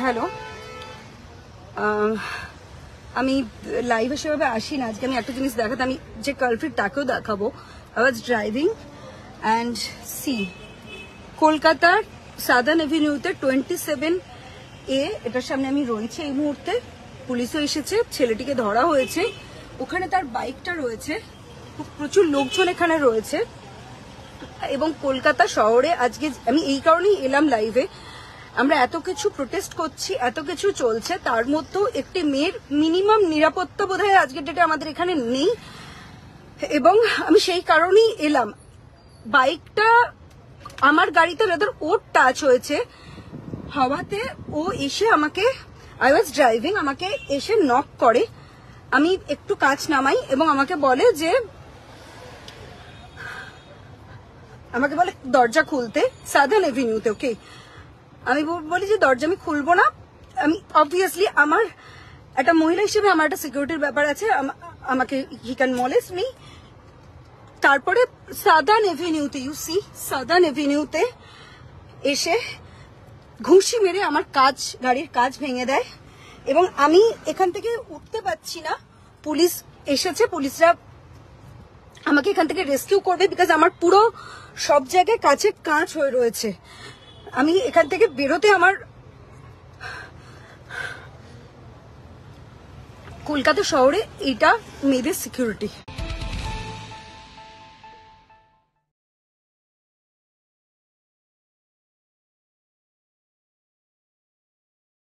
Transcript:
Hello, আমি লাইভে সেভাবে আসি না। আজকে আমি একটা জিনিস দেখাতে, আমি যে কালপ্রিট তাকেও দেখাবো। I was driving and see কলকাতার সাদার্ন এভিনিউতে 27A এটার সামনে আমি রয়েছে এই মুহূর্তে। পুলিশও এসেছে, ছেলেটিকে ধরা হয়েছে। ওখানে তার বাইকটা রয়েছে, প্রচুর লোকজন এখানে রয়েছে। এবং কলকাতা শহরে আজকে আমি এই কারণেই এলাম লাইভে, আমরা এত কিছু প্রোটেস্ট করছি, এত কিছু চলছে, তার মধ্যেও একটি মেয়ের মিনিমাম নিরাপত্তা বোধহয় আজকের ডেটে আমাদের এখানে নেই। এবং আমি সেই কারণেই এলাম। বাইকটা আমার গাড়িতে যাদের ওর টাচ হয়েছে হওয়াতে ও এসে আমাকে, আই ওয়াজ ড্রাইভিং, আমাকে এসে নক করে। আমি একটু কাঁচ নামাই এবং আমাকে বলে দরজা খুলতে সাদার্ন এভিনিউতে। ওকে, আমি বলি যে দরজা আমি খুলবো না। আমি অবভিয়াসলি আমার একটা মহিলা হিসেবে আমার একটা সিকিউরিটির ব্যাপার আছে, আমাকে হি ক্যান মলেস্ট মি। তারপরে সাদার্ন এভিনিউতে, ইউ সি সাদার্ন এভিনিউতে এসে ঘুষি মেরে আমার গাড়ির কাঁচ ভেঙে দেয় এবং আমি এখান থেকে উঠতে পারছি না। পুলিশ এসেছে, পুলিশরা আমাকে এখান থেকে রেস্কিউ করবে, বিকজ আমার পুরো সব জায়গায় কাঁচের কাঁচ হয়ে রয়েছে। আমি এখান থেকে বেরোতে আমার কলকাতা শহরে এটা মেয়েদের সিকিউরিটি।